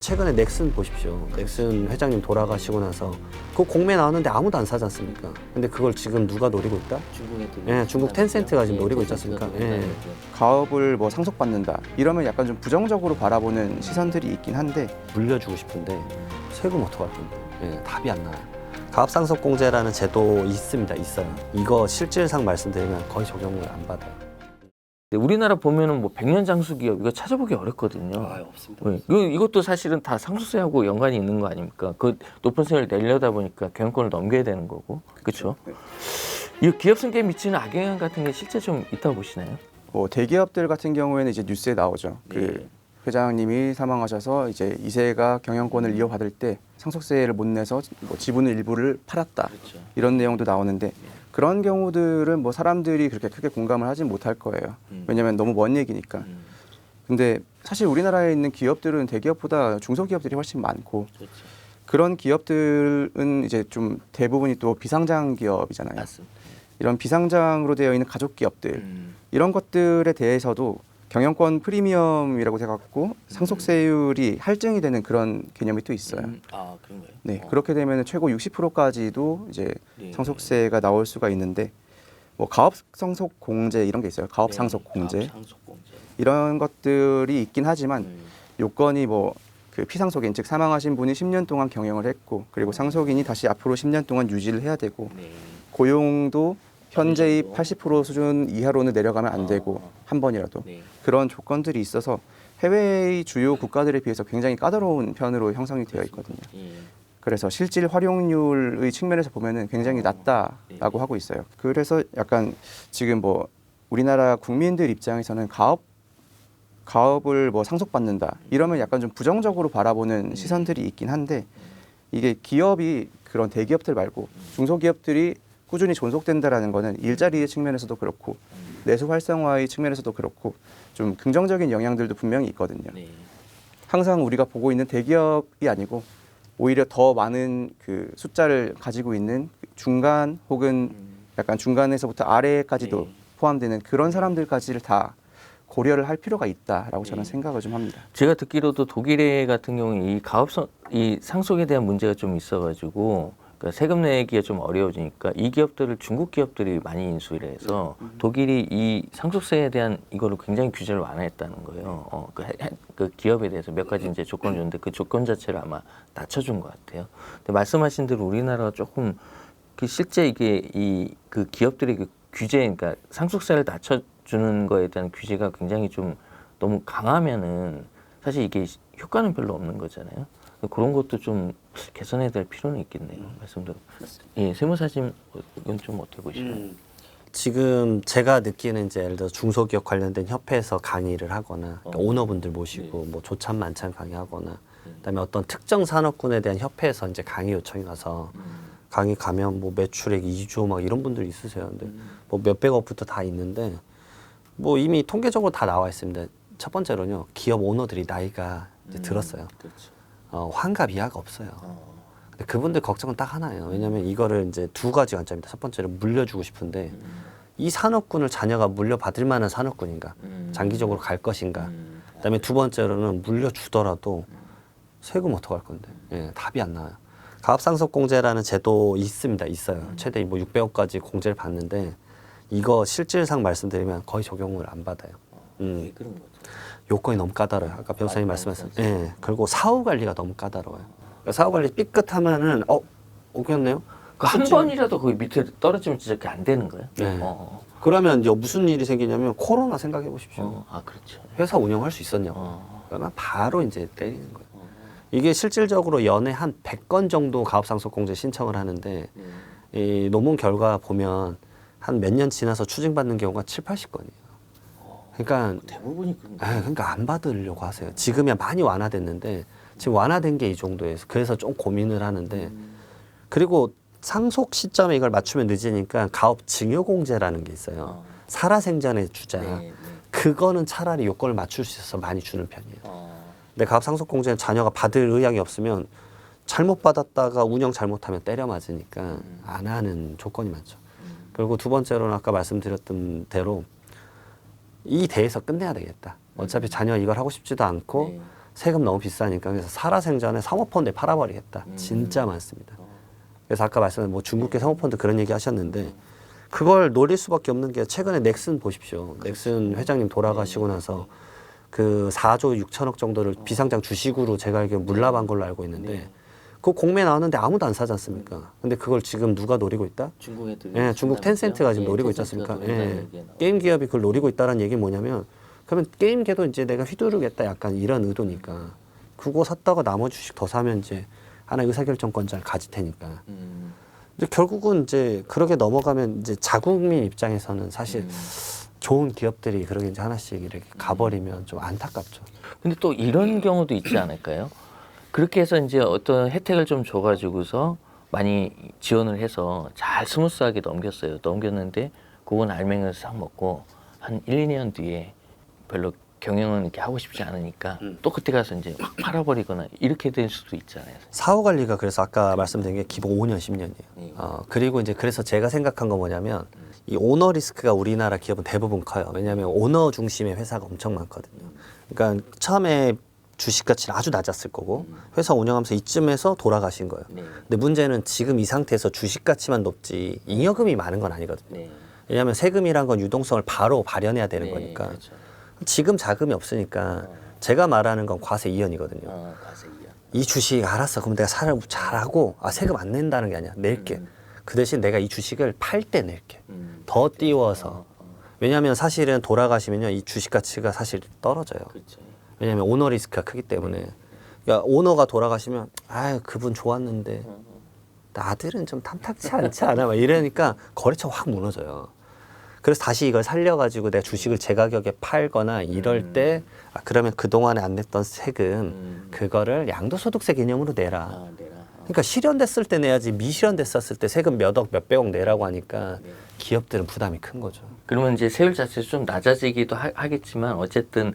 최근에 넥슨 보십시오. 넥슨 회장님 돌아가시고 나서 그 공매 나왔는데 아무도 안 사지 않습니까? 근데 그걸 지금 누가 노리고 있다? 중국에 중국 텐센트가 지금 노리고 있지 않습니까? 가업을 뭐 상속받는다 이러면 약간 좀 부정적으로 바라보는 시선들이 있긴 한데 물려주고 싶은데 세금 어떡할 건데? 답이 안 나와요. 가업상속공제라는 제도 있습니다. 있어요. 이거 실질상 말씀드리면 거의 적용을 안 받아요. 우리나라 보면은 뭐 100년 장수 기업 이거 찾아보기 어렵거든요. 없습니다. 이것도 사실은 다 상속세하고 연관이 있는 거 아닙니까? 그 높은 세를 내려다 보니까 경영권을 넘겨야 되는 거고, 그렇죠? 이 기업 승계에 미치는 악영향 같은 게 실제 좀 있다고 보시나요? 뭐 대기업들 같은 경우에는 이제 뉴스에 나오죠. 그 회장님이 사망하셔서 이제 2세가 경영권을 이어받을 때 상속세를 못 내서 뭐 지분의 일부를 팔았다. 이런 내용도 나오는데 그런 경우들은 뭐 사람들이 그렇게 크게 공감을 하진 못할 거예요. 왜냐하면 너무 먼 얘기니까. 근데 사실 우리나라에 있는 기업들은 대기업보다 중소기업들이 훨씬 많고 그런 기업들은 이제 좀 대부분이 또 비상장 기업이잖아요. 맞습니다. 이런 비상장으로 되어 있는 가족 기업들 이런 것들에 대해서도 경영권 프리미엄이라고 해갖고 상속세율이 할증이 되는 그런 개념이 또 있어요. 아 그런가요? 네, 그렇게 되면 최고 60%까지도 이제 상속세가 나올 수가 있는데 뭐 가업 상속 공제 이런 게 있어요. 가업 상속 공제 이런 것들이 있긴 하지만 요건이 뭐 그 피상속인 즉 사망하신 분이 10년 동안 경영을 했고 그리고 상속인이 다시 앞으로 10년 동안 유지를 해야 되고 고용도 현재의 80% 수준 이하로는 내려가면 안 되고 한 번이라도 그런 조건들이 있어서 해외의 주요 국가들에 비해서 굉장히 까다로운 편으로 형성이 되어 있거든요. 그래서 실질 활용률의 측면에서 보면은 굉장히 낮다라고 하고 있어요. 그래서 약간 지금 뭐 우리나라 국민들 입장에서는 가업을 뭐 상속받는다 이러면 약간 좀 부정적으로 바라보는 시선들이 있긴 한데 이게 기업이 그런 대기업들 말고 중소기업들이 꾸준히 존속된다라는 거는 일자리의 측면에서도 그렇고 내수 활성화의 측면에서도 그렇고 좀 긍정적인 영향들도 분명히 있거든요. 항상 우리가 보고 있는 대기업이 아니고 오히려 더 많은 그 숫자를 가지고 있는 중간 혹은 약간 중간에서부터 아래까지도 포함되는 그런 사람들까지를 다 고려를 할 필요가 있다라고 저는 생각을 좀 합니다. 제가 듣기로도 독일에 같은 경우에 이 상속에 대한 문제가 좀 있어가지고 그러니까 세금 내기가 좀 어려워지니까 이 기업들을 중국 기업들이 많이 인수를 해서 독일이 이 상속세에 대한 이거를 굉장히 규제를 완화했다는 거예요. 그 기업에 대해서 몇 가지 이제 조건을 줬는데 그 조건 자체를 아마 낮춰준 것 같아요. 근데 말씀하신 대로 우리나라가 조금 그 실제 이게 그 기업들의 그 규제, 그러니까 상속세를 낮춰주는 거에 대한 규제가 굉장히 좀 너무 강하면은 사실 이게 효과는 별로 없는 거잖아요. 그런 것도 좀 개선해야 될 필요는 있겠네요. 말씀대로. 예, 세무사진 이건 좀 어떻게 보시나요? 지금 제가 느끼는 이제 예를 들어 중소기업 관련된 협회에서 강의를 하거나 그러니까 오너분들 모시고 뭐 조찬만찬 강의하거나 그다음에 어떤 특정 산업군에 대한 협회에서 이제 강의 요청이 가서 강의 가면 뭐 매출액 2조 막 이런 분들 있으세요. 근데 뭐 몇백억부터 다 있는데 뭐 이미 통계적으로 다 나와 있습니다. 첫 번째로는요, 기업 오너들이 나이가 이제 들었어요. 환갑 이하가 없어요. 근데 그분들 걱정은 딱 하나예요. 왜냐하면 이거를 이제 두 가지 관점입니다. 첫 번째는 물려주고 싶은데 이 산업군을 자녀가 물려받을 만한 산업군인가, 장기적으로 갈 것인가. 그다음에 두 번째로는 물려주더라도 세금 어떡할 건데, 답이 안 나와요. 가업상속공제라는 제도 있습니다. 있어요. 최대 뭐 600억까지 공제를 받는데 이거 실질상 말씀드리면 거의 적용을 안 받아요. 왜 그런 거죠? 요건이 너무 까다로워요. 아까 변호사님 말씀하신. 그리고 사후 관리가 너무 까다로워요. 그러니까 사후 관리 삐끗하면은 오겠네요. 한 번이라도 거기 밑에 떨어지면 진짜 그게 안 되는 거예요? 그러면 이제 무슨 일이 생기냐면 코로나 생각해 보십시오. 그렇죠. 회사 운영할 수 있었냐고. 그러면 바로 이제 때리는 거예요. 이게 실질적으로 연에 한 100건 정도 가업상속공제 신청을 하는데 이 논문 결과 보면 한 몇 년 지나서 추징받는 경우가 7, 80건이에요. 그러니까 대부분이 그런 거예요. 그러니까 안 받으려고 하세요. 지금이야 많이 완화됐는데 지금 완화된 게 이 정도에서 그래서 좀 고민을 하는데 그리고 상속 시점에 이걸 맞추면 늦으니까 가업 증여공제라는 게 있어요. 살아생전에 주자. 그거는 차라리 요건을 맞출 수 있어서 많이 주는 편이에요. 근데 가업상속공제는 자녀가 받을 의향이 없으면 잘못 받았다가 운영 잘못하면 때려 맞으니까 안 하는 조건이 많죠. 그리고 두 번째로는 아까 말씀드렸던 대로 이 대에서 끝내야 되겠다. 어차피 자녀가 이걸 하고 싶지도 않고 세금 너무 비싸니까 그래서 살아생전에 사모펀드에 팔아버리겠다. 진짜 많습니다. 그래서 아까 말씀드린 뭐 중국계 사모펀드 그런 얘기 하셨는데 그걸 노릴 수밖에 없는 게 최근에 넥슨 보십시오. 넥슨 회장님 돌아가시고 나서 그 4조 6천억 정도를 비상장 주식으로 제가 알기로 물납한 걸로 알고 있는데 그 공매 나왔는데 아무도 안 사지 않습니까? 근데 그걸 지금 누가 노리고 있다? 중국 애들이 예, 중국 텐센트가 지금 노리고 있지 않습니까? 예, 게임 기업이 그걸 노리고 있다는 얘기 뭐냐면 그러면 게임계도 이제 내가 휘두르겠다 약간 이런 의도니까 그거 샀다가 나머지 주식 더 사면 이제 하나 의사결정권자를 가질 테니까. 근데 결국은 이제 그렇게 넘어가면 이제 자국민 입장에서는 사실 좋은 기업들이 그렇게 이제 하나씩 이렇게 가버리면 좀 안타깝죠. 근데 또 이런 경우도 있지 않을까요? 그렇게 해서 이제 어떤 혜택을 좀 줘가지고서 많이 지원을 해서 잘 스무스하게 넘겼어요. 넘겼는데 그건 알맹이를 싹 먹고 한 1, 2년 뒤에 별로 경영은 이렇게 하고 싶지 않으니까 또 그때 가서 이제 확 팔아버리거나 이렇게 될 수도 있잖아요. 사후 관리가 그래서 아까 말씀드린 게 기본 5년, 10년이에요. 그리고 이제 그래서 제가 생각한 건 뭐냐면 이 오너 리스크가 우리나라 기업은 대부분 커요. 왜냐하면 오너 중심의 회사가 엄청 많거든요. 그러니까 처음에 주식 가치는 아주 낮았을 거고 회사 운영하면서 이쯤에서 돌아가신 거예요. 근데 문제는 지금 이 상태에서 주식 가치만 높지 잉여금이 많은 건 아니거든요. 왜냐하면 세금이란 건 유동성을 바로 발현해야 되는 거니까. 그렇죠. 지금 자금이 없으니까 제가 말하는 건 과세 이연이거든요. 과세 이연. 이 주식 알았어. 그럼 내가 사를 잘하고 세금 안 낸다는 게 아니야. 낼게. 그 대신 내가 이 주식을 팔 때 낼게. 더 띄워서. 왜냐하면 사실은 돌아가시면요 이 주식 가치가 사실 떨어져요. 그렇죠. 왜냐하면 오너 리스크가 크기 때문에. 그러니까 오너가 돌아가시면 그분 좋았는데 아들은 좀 탐탁치 않지 않아? 막 이러니까 거래처가 확 무너져요. 그래서 다시 이걸 살려가지고 내가 주식을 제 가격에 팔거나 이럴 때 그러면 그동안에 안 냈던 세금 그거를 양도소득세 개념으로 내라. 그러니까 실현됐을 때 내야지 미실현됐었을 때 세금 몇 억, 몇백억 내라고 하니까 기업들은 부담이 큰 거죠. 그러면 이제 세율 자체가 좀 낮아지기도 하겠지만 어쨌든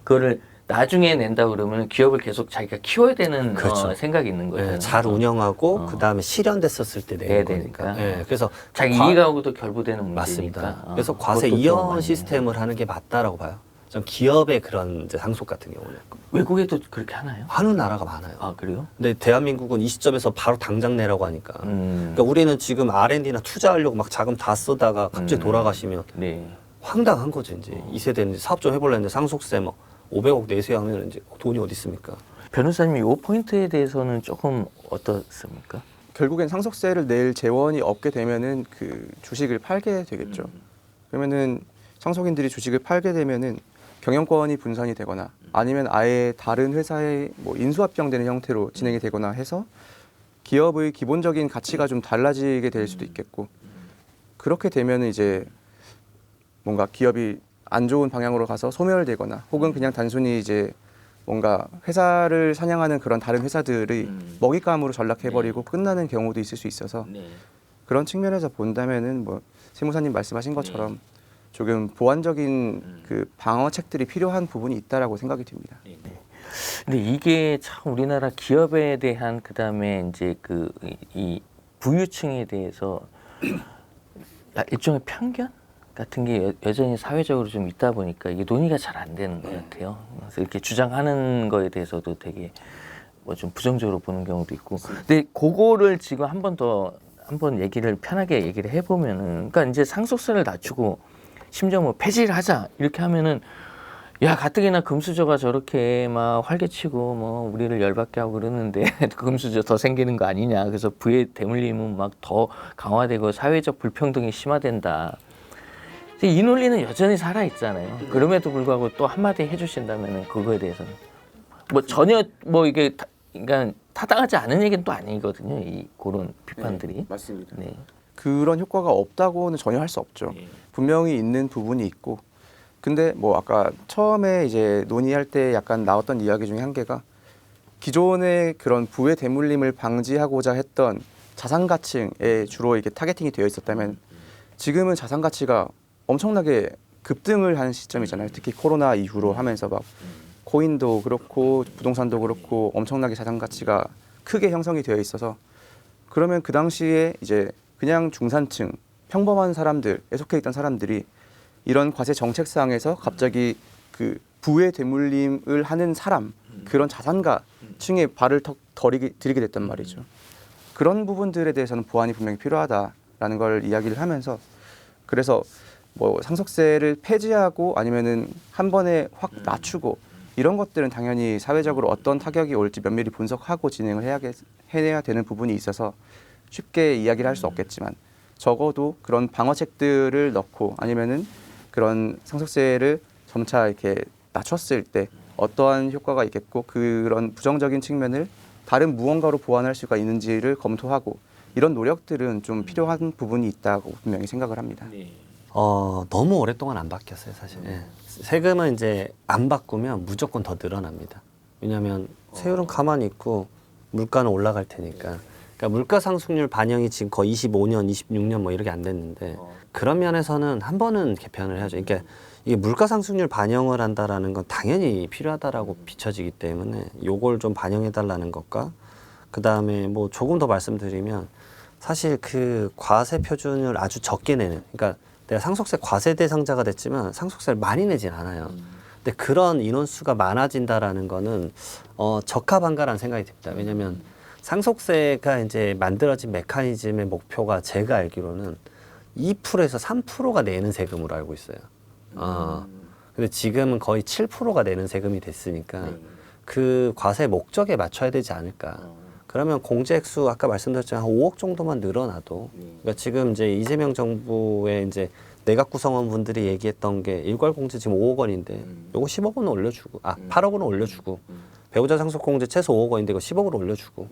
그거를 나중에 낸다 그러면 기업을 계속 자기가 키워야 되는 그렇죠. 생각이 있는 거예요. 네, 잘 운영하고 그다음에 실현됐었을 때 내는 거니까. 네, 그래서 자기 이익하고도 결부되는 문제니까. 맞습니다. 그래서 과세 이연 시스템을 하는 게 맞다라고 봐요. 전 기업의 그런 이제 상속 같은 경우는 외국에도 그렇게 하나요? 하는 나라가 많아요. 아 그래요? 근데 대한민국은 이 시점에서 바로 당장 내라고 하니까. 그러니까 우리는 지금 R&D나 투자하려고 막 자금 다 쓰다가 갑자기 돌아가시면 황당한 거죠. 이제 이 세대는 이제 사업 좀 해보려는데 상속세 뭐 500억 내세요 하면 이제 돈이 어디 있습니까? 변호사님이 이 포인트에 대해서는 조금 어떻습니까? 결국엔 상속세를 낼 재원이 없게 되면은 그 주식을 팔게 되겠죠. 그러면은 상속인들이 주식을 팔게 되면은 경영권이 분산이 되거나 아니면 아예 다른 회사에 뭐 인수합병되는 형태로 진행이 되거나 해서 기업의 기본적인 가치가 좀 달라지게 될 수도 있겠고 그렇게 되면은 이제 뭔가 기업이 안 좋은 방향으로 가서 소멸되거나 혹은 그냥 단순히 이제 뭔가 회사를 사냥하는 그런 다른 회사들의 먹잇감으로 전락해버리고 끝나는 경우도 있을 수 있어서 그런 측면에서 본다면은 뭐 세무사님 말씀하신 것처럼 조금 보완적인 그 방어책들이 필요한 부분이 있다라고 생각이 듭니다. 근데 이게 참 우리나라 기업에 대한 그다음에 이제 그 이 부유층에 대해서 일종의 편견 같은 게 여전히 사회적으로 좀 있다 보니까 이게 논의가 잘 안 되는 것 같아요. 그래서 이렇게 주장하는 거에 대해서도 되게 뭐 좀 부정적으로 보는 경우도 있고. 근데 그거를 지금 한 번 얘기를 편하게 얘기를 해보면은, 그러니까 이제 상속세를 낮추고 심지어 뭐 폐지를 하자 이렇게 하면은 야 가뜩이나 금수저가 저렇게 막 활개치고 뭐 우리를 열받게 하고 그러는데 금수저 더 생기는 거 아니냐. 그래서 부의 대물림은 막 더 강화되고 사회적 불평등이 심화된다. 이 논리는 여전히 살아 있잖아요. 그럼에도 불구하고 또 한마디 해주신다면 그거에 대해서는 뭐 전혀 뭐 이게 그러니까 타당하지 않은 얘기는 또 아니거든요. 이 그런 비판들이. 맞습니다. 네. 그런 효과가 없다고는 전혀 할 수 없죠. 분명히 있는 부분이 있고, 근데 뭐 아까 처음에 이제 논의할 때 약간 나왔던 이야기 중에 한 개가 기존의 그런 부의 대물림을 방지하고자 했던 자산가층에 주로 이렇게 타겟팅이 되어 있었다면 지금은 자산 가치가 엄청나게 급등을 하는 시점이잖아요. 특히 코로나 이후로 하면서 막 코인도 그렇고 부동산도 그렇고 엄청나게 자산 가치가 크게 형성이 되어 있어서 그러면 그 당시에 이제 그냥 중산층 평범한 사람들에 속해 있던 사람들이 이런 과세 정책상에서 갑자기 그 부의 되물림을 하는 사람, 그런 자산가 층에 발을 턱 들이게 됐단 말이죠. 그런 부분들에 대해서는 보완이 분명히 필요하다라는 걸 이야기를 하면서, 그래서 뭐 상속세를 폐지하고 아니면은 한 번에 확 낮추고 이런 것들은 당연히 사회적으로 어떤 타격이 올지 면밀히 분석하고 진행을 해야 되는 부분이 있어서 쉽게 이야기를 할 수 없겠지만, 적어도 그런 방어책들을 넣고 아니면은 그런 상속세를 점차 이렇게 낮췄을 때 어떠한 효과가 있겠고, 그런 부정적인 측면을 다른 무언가로 보완할 수가 있는지를 검토하고, 이런 노력들은 좀 필요한 부분이 있다고 분명히 생각을 합니다. 너무 오랫동안 안 바뀌었어요, 사실. 예. 세금은 이제 안 바꾸면 무조건 더 늘어납니다. 왜냐하면 세율은 가만히 있고 물가는 올라갈 테니까. 그러니까 물가 상승률 반영이 지금 거의 25년, 26년 뭐 이렇게 안 됐는데, 그런 면에서는 한 번은 개편을 해야죠. 그러니까 이게 물가 상승률 반영을 한다라는 건 당연히 필요하다라고 비춰지기 때문에 요걸 좀 반영해 달라는 것과, 그다음에 뭐 조금 더 말씀드리면, 사실 그 과세 표준을 아주 적게 내는, 그러니까 내가 상속세 과세 대상자가 됐지만 상속세를 많이 내진 않아요. 근데 그런 인원수가 많아진다라는 거는 적합한가라는 생각이 듭니다. 왜냐하면 상속세가 이제 만들어진 메커니즘의 목표가 제가 알기로는 2%에서 3%가 내는 세금으로 알고 있어요. 근데 지금은 거의 7%가 내는 세금이 됐으니까 그 과세 목적에 맞춰야 되지 않을까. 그러면 공제액수 아까 말씀드렸지만 한 5억 정도만 늘어나도, 그러니까 지금 이제 이재명 정부의 이제 내각 구성원 분들이 얘기했던 게 일괄 공제 지금 5억 원인데 요거 10억 원은 올려주고, 8억 원은 올려주고, 배우자 상속 공제 최소 5억 원인데 이거 10억으로 올려주고,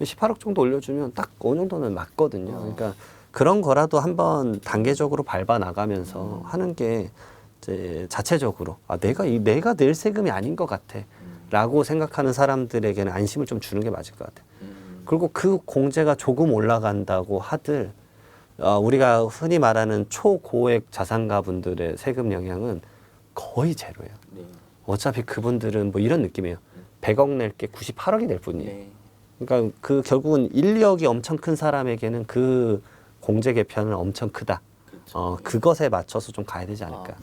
18억 정도 올려주면 딱 어느 정도는 맞거든요. 그러니까 그런 거라도 한번 단계적으로 밟아 나가면서 하는 게 이제 자체적으로 내가 낼 세금이 아닌 것 같아라고 생각하는 사람들에게는 안심을 좀 주는 게 맞을 것 같아요. 그리고 그 공제가 조금 올라간다고 하들 우리가 흔히 말하는 초고액 자산가 분들의 세금 영향은 거의 제로예요. 어차피 그분들은 뭐 이런 느낌이에요. 100억 낼 게 98억이 낼 뿐이에요. 그러니까 그 결국은 1, 2억이 엄청 큰 사람에게는 그 공제 개편은 엄청 크다. 그것에 맞춰서 좀 가야 되지 않을까.